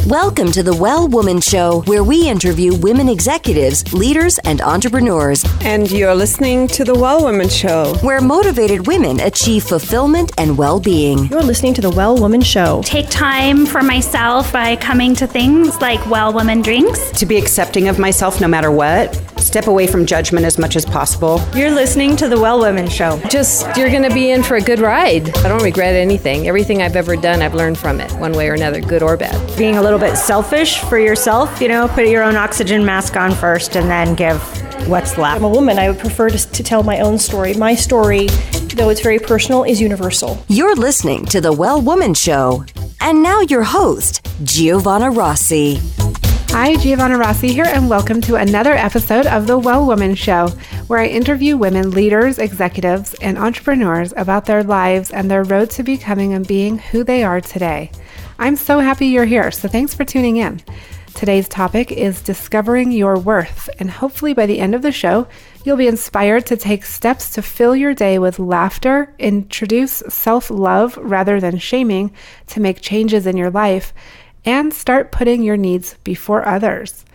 Welcome to the Well Woman Show, where we interview women executives, leaders, and entrepreneurs. And you're listening to the Well Woman Show, where motivated women achieve fulfillment and well-being. You're listening to the Well Woman Show. Take time for myself by coming to things like Well Woman Drinks. To be accepting of myself no matter what. Step away from judgment as much as possible. You're listening to the Well Woman Show. You're going to be in for a good ride. I don't regret anything. Everything I've ever done, I've learned from it, one way or another, good or bad. Being a little bit selfish for yourself, put your own oxygen mask on first and then give what's left. I'm a woman. I would prefer to tell my own story. My story, though it's very personal, is universal. You're listening to the Well Woman Show. And now your host, Giovanna Rossi. Hi, Giovanna Rossi here, and welcome to another episode of The Well Woman Show, where I interview women leaders, executives, and entrepreneurs about their lives and their road to becoming and being who they are today. I'm so happy you're here, so thanks for tuning in. Today's topic is discovering your worth, and hopefully by the end of the show, you'll be inspired to take steps to fill your day with laughter, introduce self-love rather than shaming to make changes in your life, and start putting your needs before others.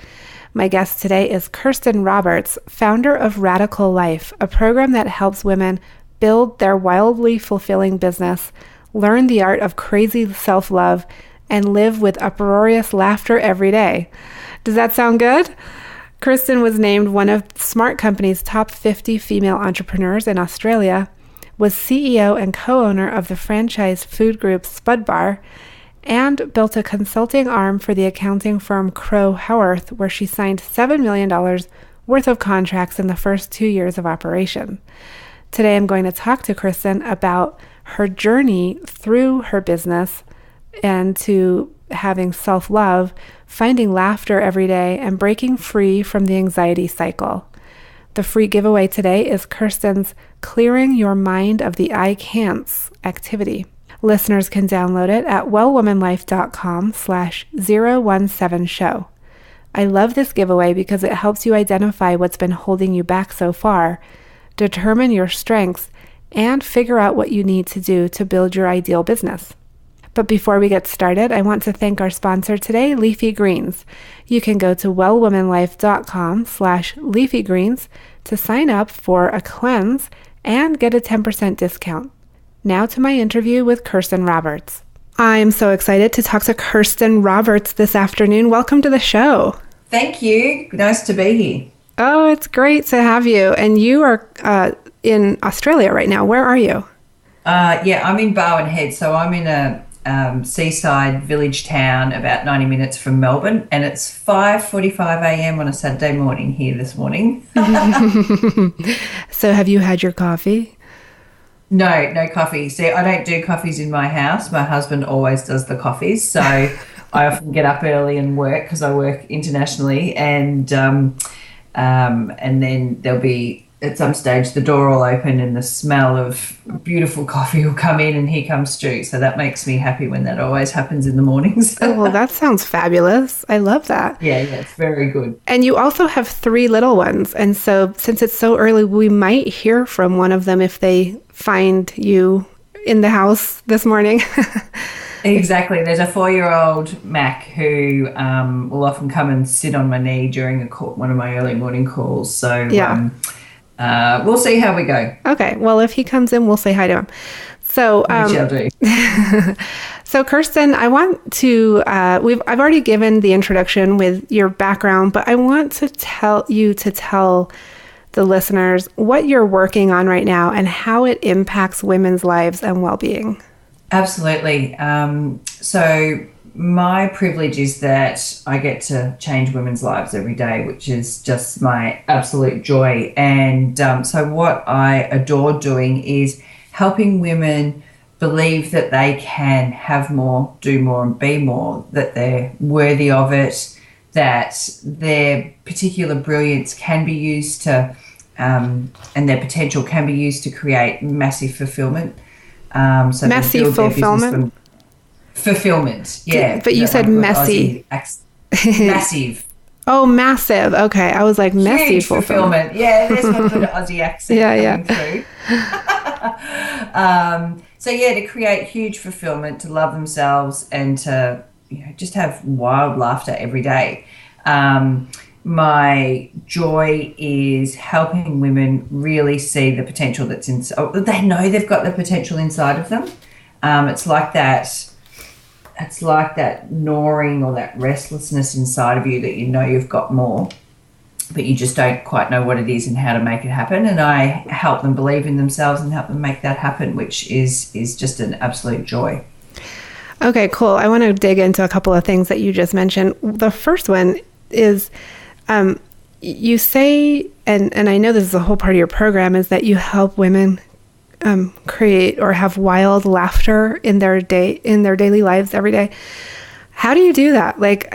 My guest today is Kirsten Roberts, founder of Radical Life, a program that helps women build their wildly fulfilling business, learn the art of crazy self-love, and live with uproarious laughter every day. Does that sound good? Kirsten was named one of Smart Company's top 50 female entrepreneurs in Australia, was CEO and co-owner of the franchise food group Spud Bar, and built a consulting arm for the accounting firm Crowe Howarth, where she signed $7 million worth of contracts in the first 2 years of operation. Today, I'm going to talk to Kirsten about her journey through her business and to having self-love, finding laughter every day, and breaking free from the anxiety cycle. The free giveaway today is Kirsten's Clearing Your Mind of the I Can'ts activity. Listeners can download it at wellwomanlife.com/017show. I love this giveaway because it helps you identify what's been holding you back so far, determine your strengths, and figure out what you need to do to build your ideal business. But before we get started, I want to thank our sponsor today, Leafy Greens. You can go to wellwomanlife.com/leafygreens to sign up for a cleanse and get a 10% discount. Now to my interview with Kirsten Roberts. I'm so excited to talk to Kirsten Roberts this afternoon. Welcome to the show. Thank you. Nice to be here. Oh, it's great to have you. And you are in Australia right now. Where are you? I'm in Barwon Head. So I'm in a seaside village town about 90 minutes from Melbourne. And it's 5:45 a.m. on a Saturday morning here this morning. So have you had your coffee? No coffee. See, I don't do coffees in my house. My husband always does the coffees. So I often get up early and work because I work internationally. And then there'll be, at some stage, the door will open and the smell of beautiful coffee will come in, and here comes Stu. So that makes me happy when that always happens in the mornings. Oh, well, that sounds fabulous. I love that. Yeah, it's very good. And you also have 3 little ones. And so since it's so early, we might hear from one of them if they find you in the house this morning. Exactly. There's a 4-year-old, Mac, who will often come and sit on my knee during one of my early morning calls. So yeah. We'll see how we go. Okay. Well, if he comes in, we'll say hi to him. So, we shall do. So Kirsten, I want to, I've already given the introduction with your background, but I want to tell the listeners what you're working on right now and how it impacts women's lives and well-being. Absolutely. So my privilege is that I get to change women's lives every day, which is just my absolute joy. And so what I adore doing is helping women believe that they can have more, do more, and be more, that they're worthy of it, that their particular brilliance can be used to, and their potential can be used to create massive fulfillment. Massive fulfillment? Fulfillment, yeah. But you said messy. Massive. Oh, massive. Okay. I was like, messy huge fulfillment. Yeah, there's a bit of Aussie accent coming through. So, to create huge fulfillment, to love themselves and to just have wild laughter every day. My joy is helping women really see the potential that's inside. They know they've got the potential inside of them. It's like that gnawing or that restlessness inside of you that you've got more, but you just don't quite know what it is and how to make it happen. And I help them believe in themselves and help them make that happen, which is just an absolute joy. Okay, cool. I want to dig into a couple of things that you just mentioned. The first one is you say, and I know this is a whole part of your program, is that you help women create or have wild laughter in their daily lives every day. How do you do that? Like,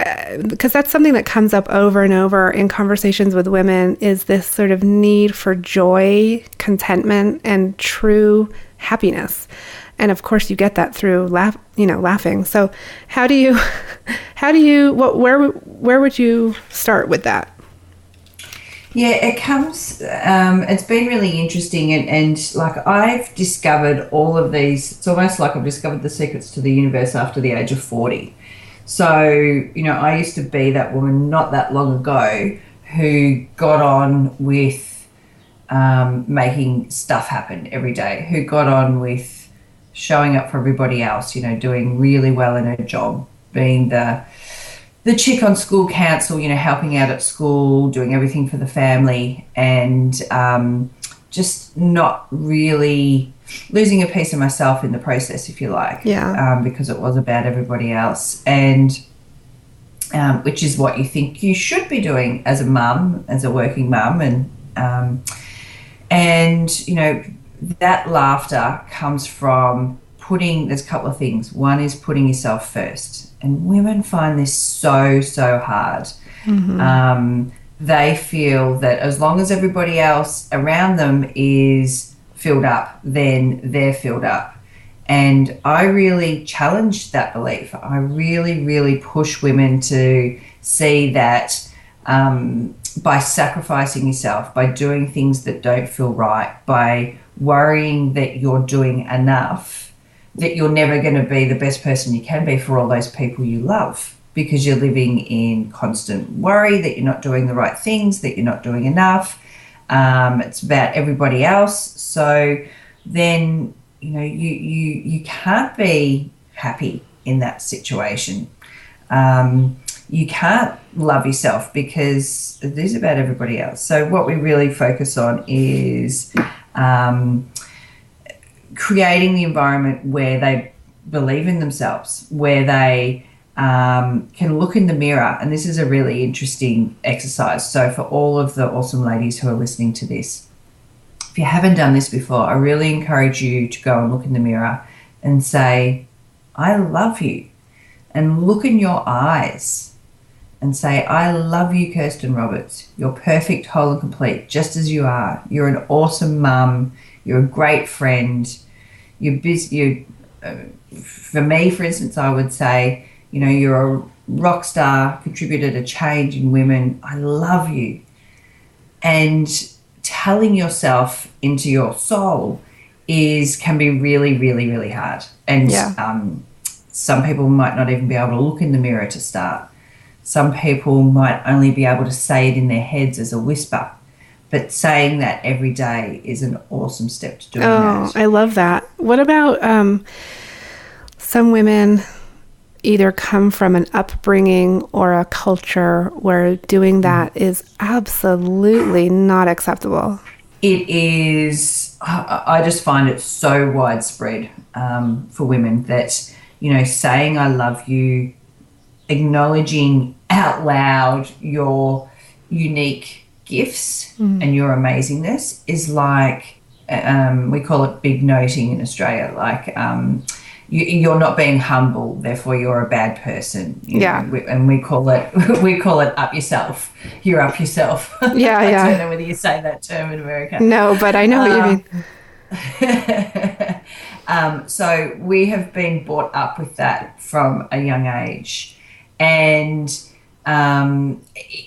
because that's something that comes up over and over in conversations with women, is this sort of need for joy, contentment, and true happiness. And of course you get that through laughing. So where would you start with that? Yeah, it comes, it's been really interesting and like I've discovered all of these, it's almost like I've discovered the secrets to the universe after the age of 40. So, I used to be that woman not that long ago who got on with making stuff happen every day, who got on with showing up for everybody else, doing really well in her job, being the chick on school council, helping out at school, doing everything for the family, and just not really losing a piece of myself in the process, if you like. Yeah. Because it was about everybody else, and which is what you think you should be doing as a mum, as a working mum, and that laughter comes from there's a couple of things. One is putting yourself first. And women find this so hard. Mm-hmm. They feel that as long as everybody else around them is filled up, then they're filled up. And I really challenge that belief. I really, really push women to see that by sacrificing yourself, by doing things that don't feel right, by worrying that you're doing enough, that you're never going to be the best person you can be for all those people you love, because you're living in constant worry that you're not doing the right things, that you're not doing enough. It's about everybody else. So then, you can't be happy in that situation. You can't love yourself because it is about everybody else. So what we really focus on is creating the environment where they believe in themselves, where they can look in the mirror. And this is a really interesting exercise. So for all of the awesome ladies who are listening to this, if you haven't done this before, I really encourage you to go and look in the mirror and say, I love you. And look in your eyes and say, I love you, Kirsten Roberts. You're perfect, whole and complete, just as you are. You're an awesome mum. You're a great friend. You're busy. For me, for instance, I would say, you're a rock star, contributed a change in women. I love you. And telling yourself into your soul can be really, really, really hard. And some people might not even be able to look in the mirror to start. Some people might only be able to say it in their heads as a whisper. But saying that every day is an awesome step to doing that. Oh, I love that. What about some women either come from an upbringing or a culture where doing that is absolutely not acceptable? It is. I just find it so widespread for women that, saying I love you, acknowledging out loud your unique gifts and your amazingness is like, we call it big noting in Australia, like you're not being humble, therefore you're a bad person. And we call it up yourself. You're up yourself. Yeah, I don't know whether you say that term in America. No, but I know what you mean. So we have been brought up with that from a young age, and it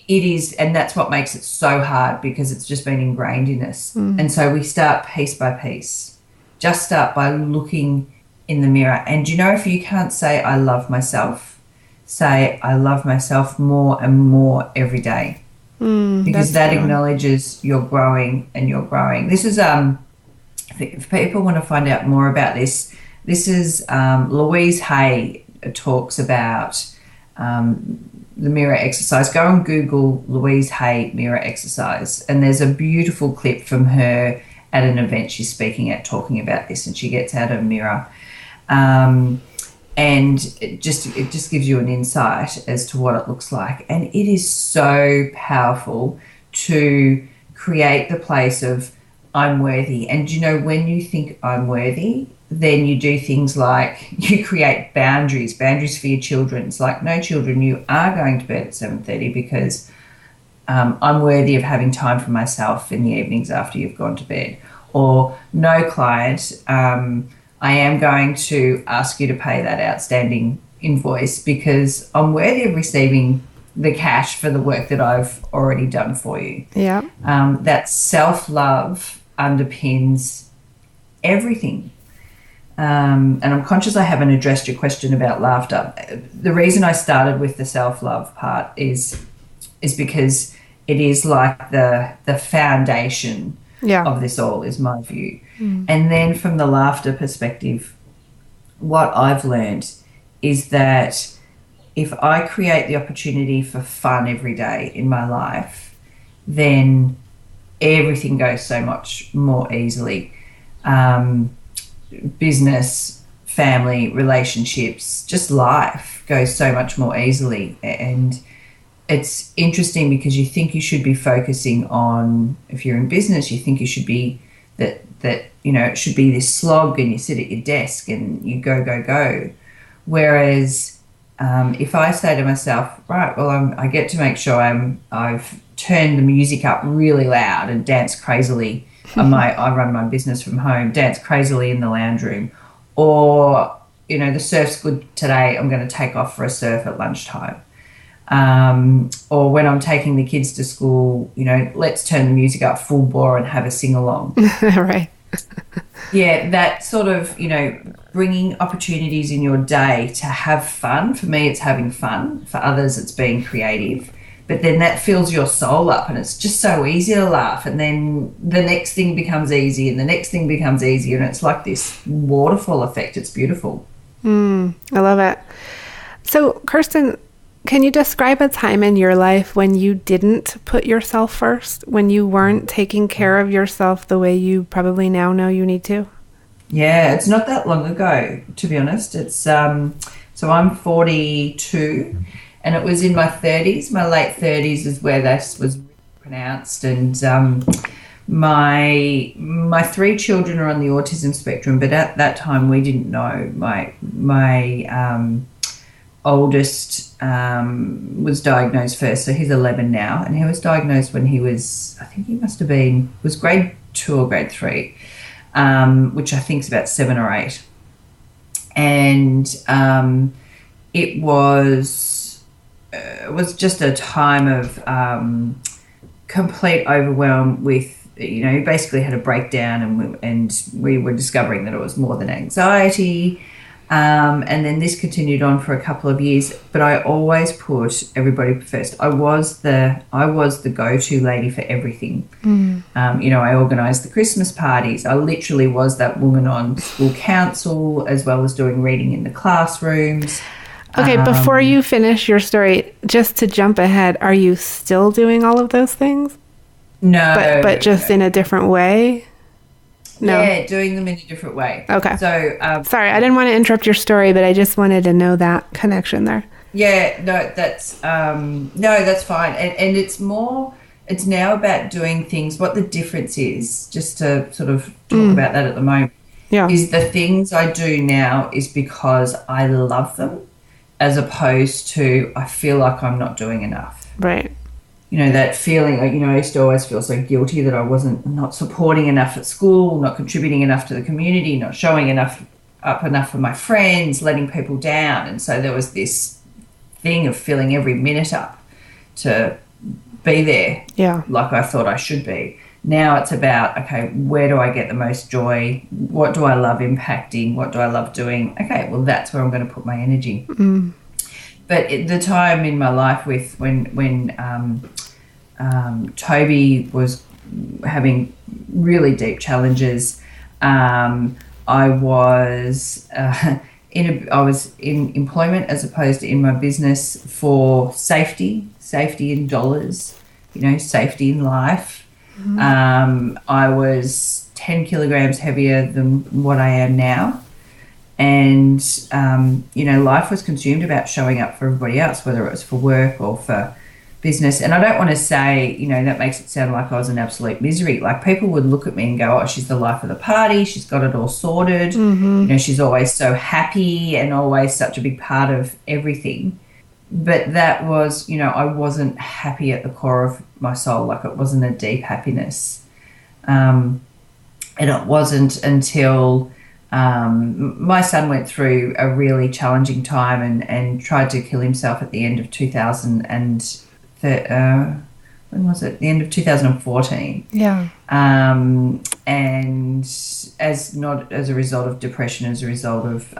is, and that's what makes it so hard, because it's just been ingrained in us. And so we start piece by piece. Just start by looking in the mirror. And if you can't say I love myself, say, I love myself more and more every day. Because that acknowledges you're growing and you're growing. This is, if people want to find out more about this is Louise Hay talks about the mirror exercise. Go and Google Louise Hay mirror exercise, and there's a beautiful clip from her at an event she's speaking at talking about this, and she gets out a mirror. And it just gives you an insight as to what it looks like. And it is so powerful to create the place of I'm worthy. And, you know, when you think I'm worthy, then you do things like you create boundaries for your children. It's like, no, children, you are going to bed at 7:30 because I'm worthy of having time for myself in the evenings after you've gone to bed. Or, no, client, I am going to ask you to pay that outstanding invoice because I'm worthy of receiving the cash for the work that I've already done for you. Yeah. That self-love underpins everything. And I'm conscious I haven't addressed your question about laughter. The reason I started with the self-love part is because it is like the foundation of this all, is my view. And then from the laughter perspective, what I've learned is that if I create the opportunity for fun every day in my life, then everything goes so much more easily. Business, family, relationships, just life goes so much more easily. And it's interesting because you think you should be focusing on, if you're in business, you think you should be that you know, it should be this slog and you sit at your desk and you go. Whereas if I say to myself, right, well, I get to make sure I've turned the music up really loud and dance crazily. I run my business from home, dance crazily in the lounge room. Or, you know, the surf's good today, I'm going to take off for a surf at lunchtime. Or when I'm taking the kids to school, you know, let's turn the music up full bore and have a sing-along. Right. Yeah, that sort of, you know, bringing opportunities in your day to have fun. For me, it's having fun. For others, it's being creative. But then that fills your soul up and it's just so easy to laugh. And then the next thing becomes easy and the next thing becomes easier. And it's like this waterfall effect. It's beautiful. I love it. So, Kirsten, can you describe a time in your life when you didn't put yourself first, when you weren't taking care of yourself the way you probably now know you need to? Yeah, it's not that long ago, to be honest. It's so I'm 42 and it was in my 30s. My late 30s is where this was pronounced. And my three children are on the autism spectrum, but at that time we didn't know. My oldest was diagnosed first, so he's 11 now, and he was diagnosed when he was, I think he must have been, was grade 2 or grade 3, which I think is about 7 or 8. And it was just a time of complete overwhelm with, you know, he basically had a breakdown, and we were discovering that it was more than anxiety. And then this continued on for a couple of years, but I always put everybody first. I was the go-to lady for everything. You know, I organised the Christmas parties. I literally was that woman on school council, as well as doing reading in the classrooms. Okay, before you finish your story, just to jump ahead, are you still doing all of those things? No. But just in a different way? No. Yeah, doing them in a different way. Okay. So, sorry, I didn't want to interrupt your story, but I just wanted to know that connection there. Yeah, that's fine. And it's now about doing things. What the difference is, just to sort of talk about that at the moment, is the things I do now is because I love them, as opposed to I feel like I'm not doing enough. Right. You know, that feeling, like, you know, I used to always feel so guilty that I wasn't not supporting enough at school, not contributing enough to the community, not showing enough for my friends, letting people down. And so there was this thing of filling every minute up to be there like I thought I should be. Now it's about, okay, where do I get the most joy? What do I love impacting? What do I love doing? Okay, well, that's where I'm going to put my energy. but the time in my life with when Toby was having really deep challenges, I was I was in employment as opposed to in my business for safety in dollars, safety in life. I was 10 kilograms heavier than what I am now. And, life was consumed about showing up for everybody else, whether it was for work or for business. And I don't want to say, that makes it sound like I was in absolute misery. Like, people would look at me and go, oh, she's the life of the party. She's got it all sorted. She's always so happy and always such a big part of everything. But that was, I wasn't happy at the core of my soul. Like, it wasn't a deep happiness. And it wasn't until my son went through a really challenging time and tried to kill himself at the end of 2014. Yeah. And not as a result of depression, as a result of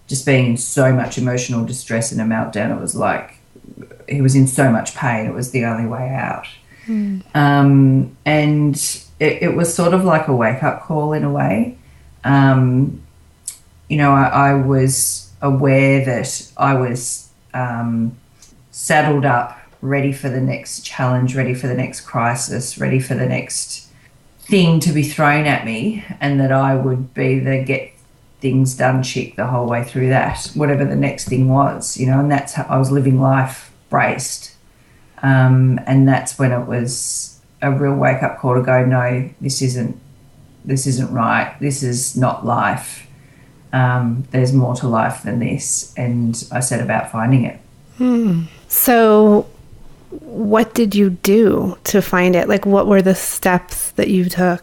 just being in so much emotional distress and a meltdown. It was like he was in so much pain. It was the only way out. And it was sort of like a wake-up call in a way. I was aware that I was saddled up, ready for the next challenge, ready for the next crisis, ready for the next thing to be thrown at me, and that I would be the get things done chick the whole way through that, whatever the next thing was, and that's how I was living life braced. And that's when it was a real wake-up call to go, no, this isn't right. This is not life. There's more to life than this. And I set about finding it. So what did you do to find it? Like, what were the steps that you took?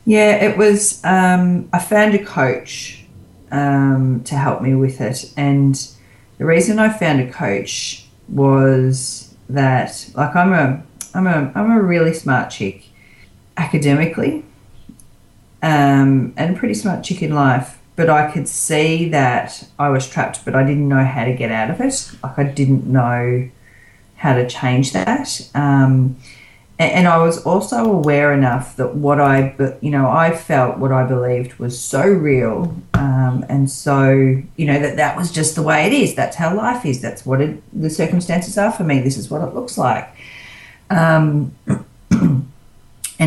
Yeah, it was, I found a coach to help me with it. And the reason I found a coach was that, like, I'm a really smart chick academically, and a pretty smart chick in life, but I could see that I was trapped, but I didn't know how to get out of it. Like, I didn't know how to change that. And I was also aware enough that I felt what I believed was so real, and so, that was just the way it is. That's how life is. That's what the circumstances are for me. This is what it looks like. And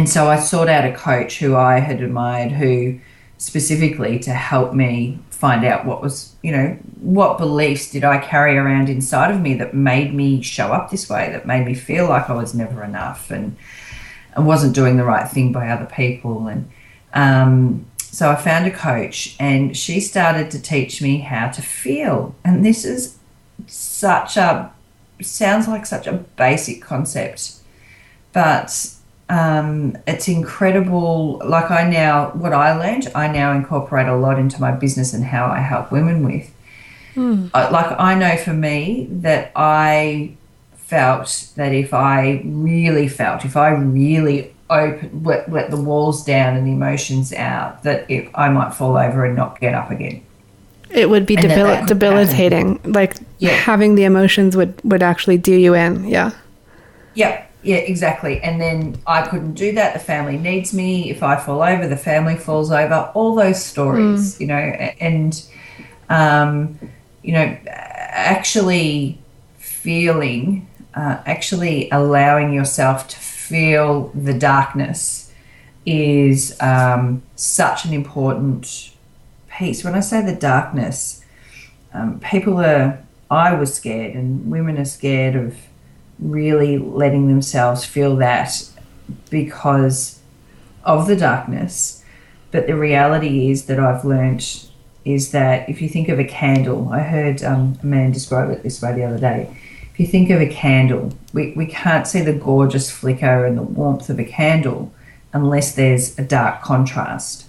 so I sought out a coach who I had admired, who specifically to help me find out what was, what beliefs did I carry around inside of me that made me show up this way, that made me feel like I was never enough and wasn't doing the right thing by other people. And so I found a coach, and she started to teach me how to feel. And this is sounds like such a basic concept, but it's incredible. Like, what I learned, I now incorporate a lot into my business and how I help women with. I know for me that I felt that if I really let the walls down and the emotions out, that I might fall over and not get up again. It would be debilitating. Like, having the emotions would actually do you in. Yeah. Yeah, exactly. And then I couldn't do that. The family needs me. If I fall over, the family falls over. All those stories, and, actually feeling, actually allowing yourself to feel the darkness is such an important piece. When I say the darkness, I was scared, and women are scared of really letting themselves feel that because of the darkness. But the reality is that I've learnt is that if you think of a candle, I heard a man describe it this way the other day. If you think of a candle, we can't see the gorgeous flicker and the warmth of a candle unless there's a dark contrast.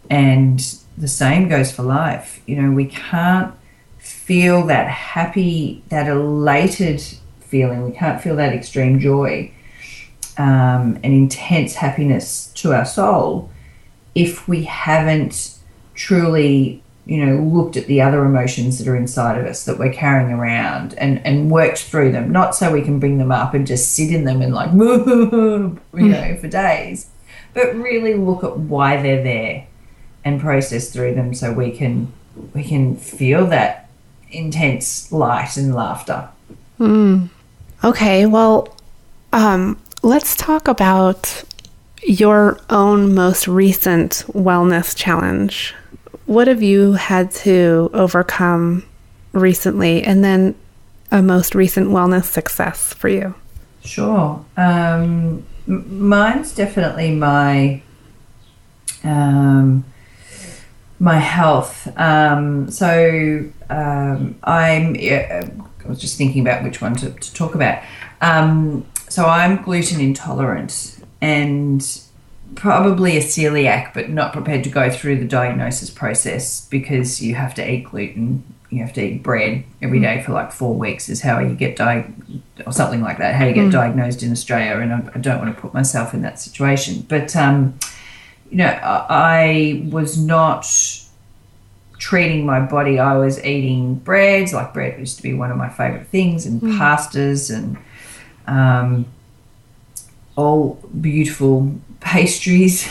And the same goes for life. We can't feel that happy, that elated feeling. We can't feel that extreme joy and intense happiness to our soul if we haven't truly looked at the other emotions that are inside of us that we're carrying around and worked through them, not so we can bring them up and just sit in them and like, for days, but really look at why they're there and process through them so we can feel that intense light and laughter. Okay, well, let's talk about your own most recent wellness challenge. What have you had to overcome recently, and then a most recent wellness success for you? Sure. Mine's definitely my health. I was just thinking about which one to talk about. So I'm gluten intolerant and probably a celiac, but not prepared to go through the diagnosis process because you have to eat gluten. You have to eat bread every day for like 4 weeks is how you get or something like that, how you get diagnosed in Australia. And I don't want to put myself in that situation. But, I was not treating my body. I was eating breads, like bread used to be one of my favorite things, and pastas and all beautiful pastries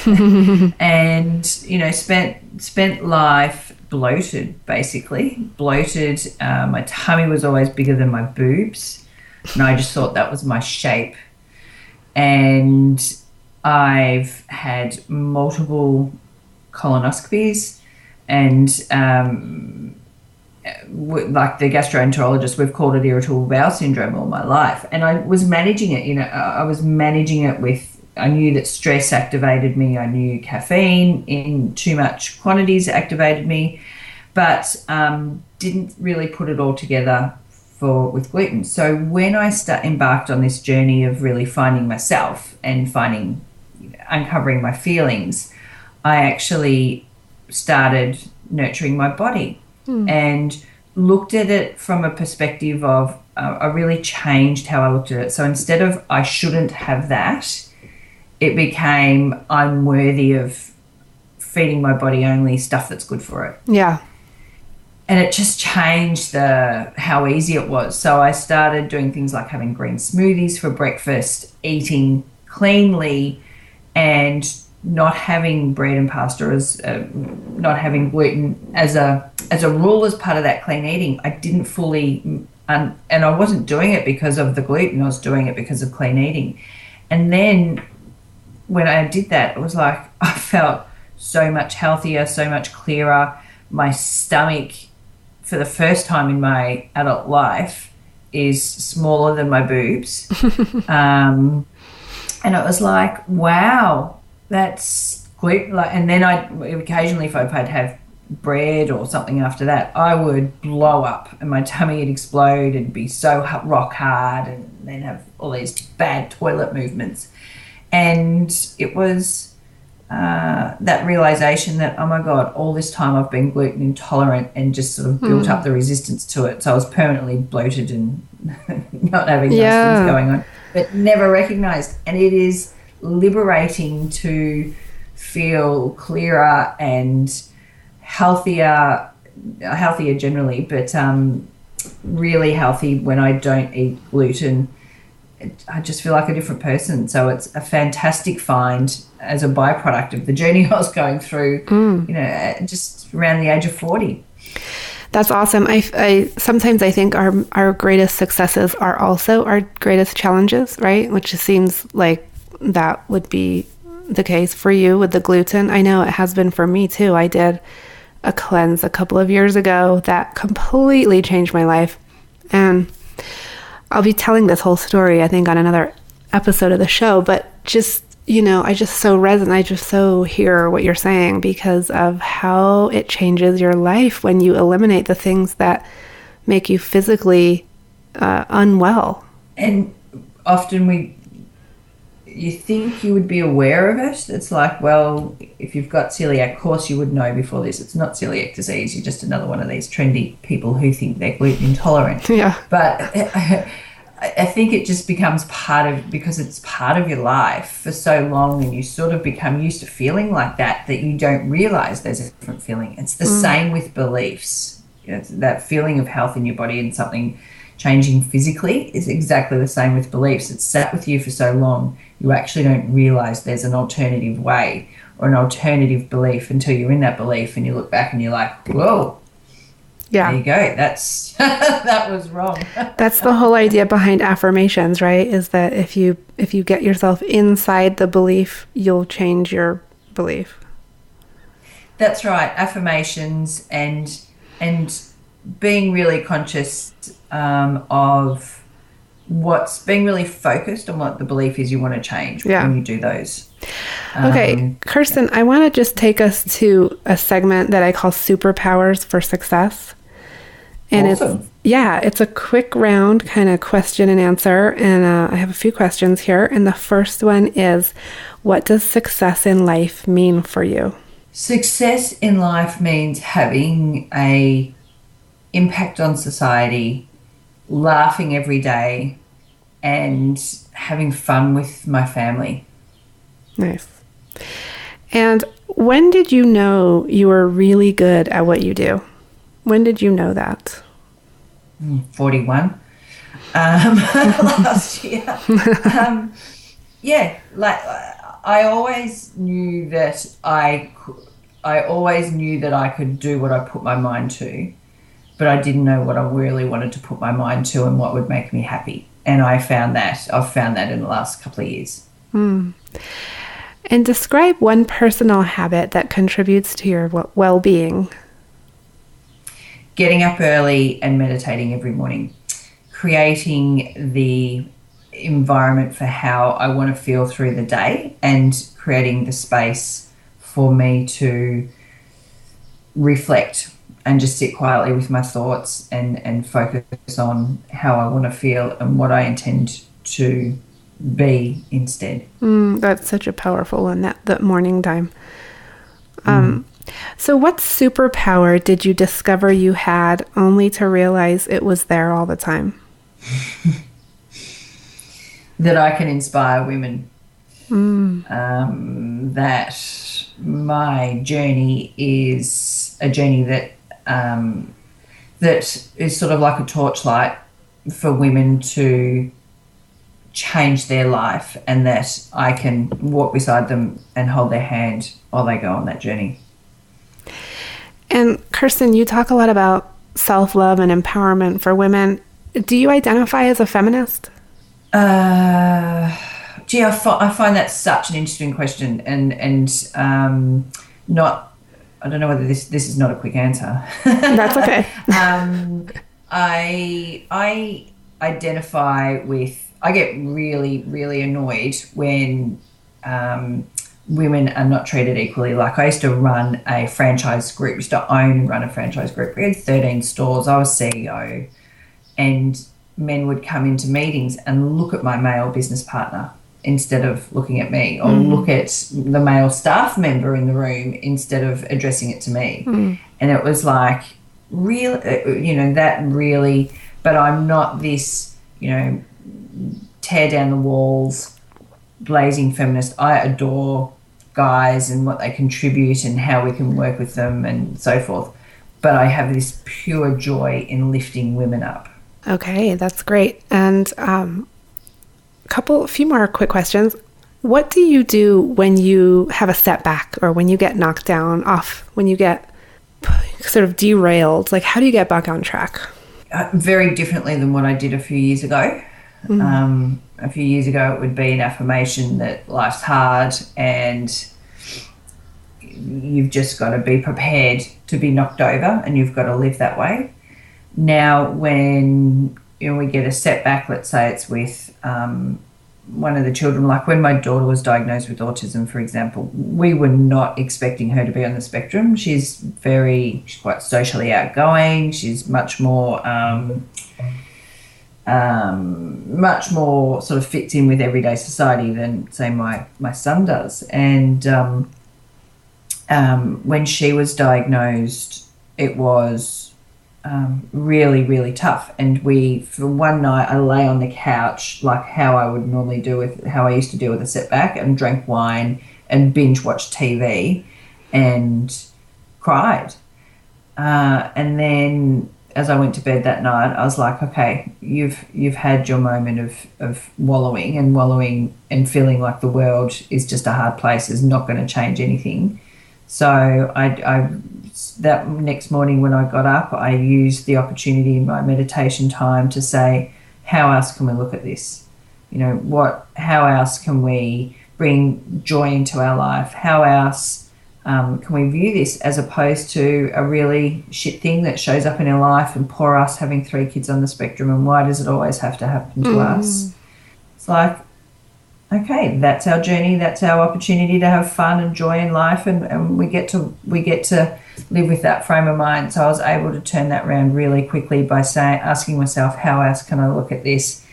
and spent life bloated. My tummy was always bigger than my boobs, and I just thought that was my shape. And I've had multiple colonoscopies, and like the gastroenterologist, we've called it irritable bowel syndrome all my life. And I was managing it, I was managing it I knew that stress activated me. I knew caffeine in too much quantities activated me, but didn't really put it all together with gluten. So when I embarked on this journey of really finding myself and uncovering my feelings, I actually started nurturing my body and looked at it from a perspective of I really changed how I looked at it. So instead of I shouldn't have that, it became I'm worthy of feeding my body only stuff that's good for it. Yeah. And it just changed how easy it was. So I started doing things like having green smoothies for breakfast, eating cleanly, and not having bread and pasta not having gluten as a rule as part of that clean eating. I didn't fully, and I wasn't doing it because of the gluten. I was doing it because of clean eating. And then when I did that, it was like I felt so much healthier, so much clearer. My stomach, for the first time in my adult life, is smaller than my boobs. And it was like, wow, that's gluten. And then occasionally, if I'd have bread or something after that, I would blow up and my tummy would explode and be so rock hard, and then have all these bad toilet movements. And it was that realization that, oh my God, all this time I've been gluten intolerant and just sort of built up the resistance to it. So I was permanently bloated and not having those things going on, but never recognized. And it is liberating to feel clearer and healthier generally, but really healthy when I don't eat gluten. I just feel like a different person. So it's a fantastic find as a byproduct of the journey I was going through, just around the age of 40. That's awesome. I sometimes I think our greatest successes are also our greatest challenges, right? Which seems like that would be the case for you with the gluten. I know it has been for me too. I did a cleanse a couple of years ago that completely changed my life. And I'll be telling this whole story, I think, on another episode of the show, but just, I just so resonate. I just so hear what you're saying because of how it changes your life when you eliminate the things that make you physically unwell. And often you think you would be aware of it. It's like, well, if you've got celiac, of course you would know before this. It's not celiac disease. You're just another one of these trendy people who think they're gluten intolerant. Yeah. But I think it just becomes because it's part of your life for so long, and you sort of become used to feeling like that you don't realize there's a different feeling. It's the same with beliefs. It's that feeling of health in your body and something changing physically is exactly the same with beliefs. It's sat with you for so long, you actually don't realize there's an alternative way or an alternative belief until you're in that belief and you look back and you're like, whoa. Yeah. There you go. That's that was wrong. That's the whole idea behind affirmations, right? Is that if you get yourself inside the belief, you'll change your belief. That's right. Affirmations and being really conscious of being really focused on what the belief is you want to change when you do those. Okay, Kirsten, I want to just take us to a segment that I call Superpowers for Success. And awesome. it's a quick round kind of question and answer. And I have a few questions here. And the first one is, what does success in life mean for you? Success in life means having a impact on society, laughing every day, and having fun with my family. Nice. And when did you know you were really good at what you do? When did you know that? 41 last year. I always knew that I could do what I put my mind to, but I didn't know what I really wanted to put my mind to and what would make me happy. And I've found that in the last couple of years. And describe one personal habit that contributes to your well-being. Getting up early and meditating every morning. Creating the environment for how I want to feel through the day, and creating the space for me to reflect and just sit quietly with my thoughts and focus on how I want to feel and what I intend to be instead. That's such a powerful one, that morning time. So what superpower did you discover you had only to realize it was there all the time? That I can inspire women. That my journey is a journey that is sort of like a torchlight for women to change their life, and that I can walk beside them and hold their hand while they go on that journey. And Kirsten, you talk a lot about self-love and empowerment for women. Do you identify as a feminist? I find that such an interesting question, and not. I don't know whether this is not a quick answer. That's okay. I identify with. I get really, really annoyed when women are not treated equally. Like, I used to run a franchise group, used to own and run a franchise group. We had 13 stores. I was CEO, and men would come into meetings and look at my male business partner instead of looking at me, or look at the male staff member in the room instead of addressing it to me. And it was like, but I'm not this, tear down the walls, blazing feminist. I adore guys and what they contribute and how we can work with them and so forth. But I have this pure joy in lifting women up. Okay, that's great. And a few more quick questions. What do you do when you have a setback, or when you get knocked down off, when you get sort of derailed? Like, how do you get back on track? Very differently than what I did a few years ago. A few years ago, it would be an affirmation that life's hard and you've just got to be prepared to be knocked over, and you've got to live that way. Now, when we get a setback, let's say it's with one of the children, like when my daughter was diagnosed with autism, for example, we were not expecting her to be on the spectrum. She's quite socially outgoing. She's much more sort of fits in with everyday society than, say, my son does. And when she was diagnosed, it was really, really tough. And for one night, I lay on the couch like how I would normally how I used to deal with a setback, and drank wine and binge watched TV and cried. And then as I went to bed that night, I was like, okay, you've had your moment of wallowing and feeling like the world is just a hard place, is not going to change anything. So I that next morning when I got up, I used the opportunity in my meditation time to say, how else can we look at this? How else can we bring joy into our life? How else can we view this as opposed to a really shit thing that shows up in our life, and poor us having 3 kids on the spectrum, and why does it always have to happen to us? It's like, okay, that's our journey, that's our opportunity to have fun and joy in life, and we get to live with that frame of mind. So I was able to turn that around really quickly by asking myself, how else can I look at this?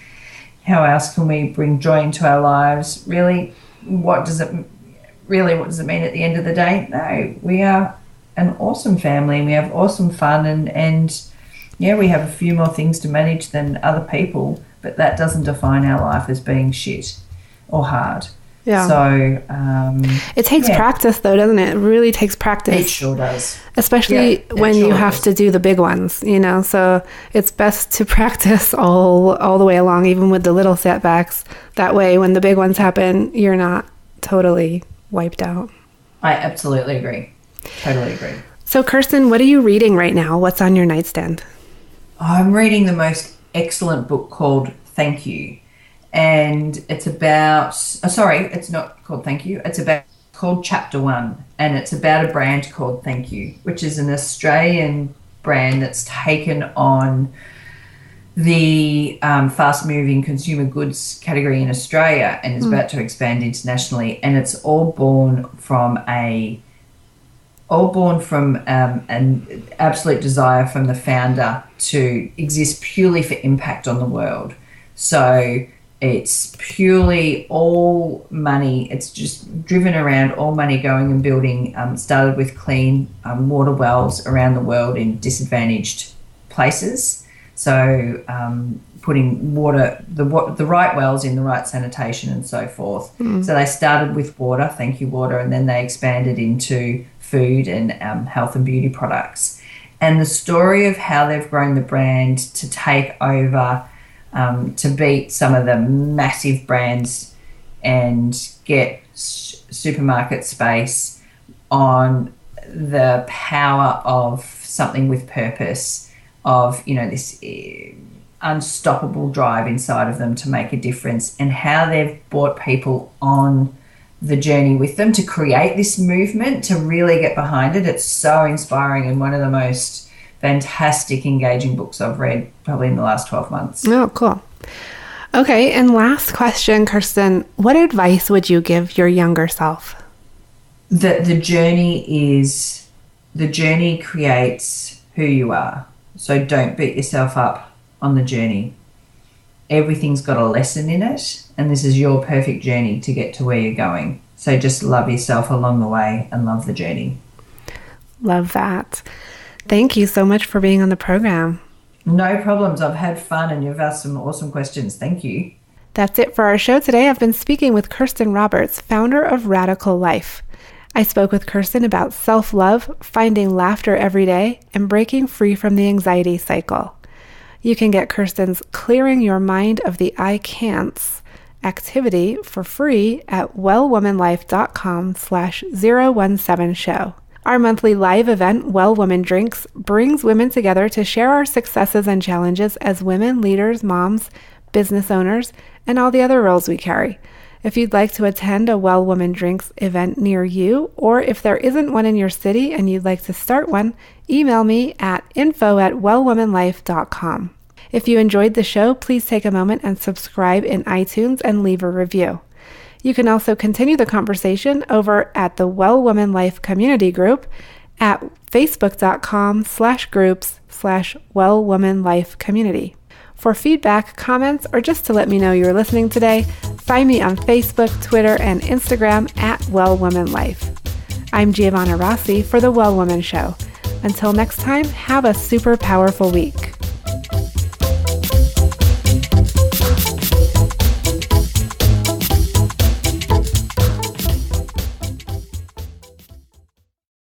How else can we bring joy into our lives? Really, what does it mean at the end of the day? No, we are an awesome family, and we have awesome fun, and yeah, we have a few more things to manage than other people, but that doesn't define our life as being shit or hard. Yeah. So it takes practice, though, doesn't it? It really takes practice. It sure does. Especially when you have to do the big ones, So it's best to practice all the way along, even with the little setbacks. That way, when the big ones happen, you're not totally wiped out. I absolutely agree. Totally agree. So, Kirsten, what are you reading right now? What's on your nightstand? I'm reading the most excellent book called Thank You. And it's about, it's not called Thank You. It's called Chapter 1. And it's about a brand called Thank You, which is an Australian brand that's taken on the fast-moving consumer goods category in Australia and is about to expand internationally. And it's all born from an absolute desire from the founder to exist purely for impact on the world. So it's purely all money. It's just driven around all money going and building. Started with clean water wells around the world in disadvantaged places. So putting the right wells in the right sanitation and so forth. So they started with water, Thank You Water, and then they expanded into food and health and beauty products. And the story of how they've grown the brand to take over, to beat some of the massive brands and get supermarket space on the power of something with purpose, of this unstoppable drive inside of them to make a difference, and how they've brought people on the journey with them to create this movement, to really get behind it. It's so inspiring and one of the most fantastic, engaging books I've read probably in the last 12 months. Oh, cool. Okay, and last question, Kirsten, what advice would you give your younger self? The journey creates who you are. So don't beat yourself up on the journey. Everything's got a lesson in it, and this is your perfect journey to get to where you're going. So just love yourself along the way and love the journey. Love that. Thank you so much for being on the program. No problems. I've had fun, and you've asked some awesome questions. Thank you. That's it for our show today. I've been speaking with Kirsten Roberts, founder of Radical Life. I spoke with Kirsten about self-love, finding laughter every day, and breaking free from the anxiety cycle. You can get Kirsten's Clearing Your Mind of the I Can'ts activity for free at wellwomanlife.com/017show. Our monthly live event, Well Woman Drinks, brings women together to share our successes and challenges as women, leaders, moms, business owners, and all the other roles we carry. If you'd like to attend a Well Woman Drinks event near you, or if there isn't one in your city and you'd like to start one, email me at info@wellwomanlife.com. If you enjoyed the show, please take a moment and subscribe in iTunes and leave a review. You can also continue the conversation over at the Well Woman Life community group at facebook.com/groups/Well Woman Life community. For feedback, comments, or just to let me know you're listening today, find me on Facebook, Twitter, and Instagram at Well Woman Life. I'm Giovanna Rossi for The Well Woman Show. Until next time, have a super powerful week.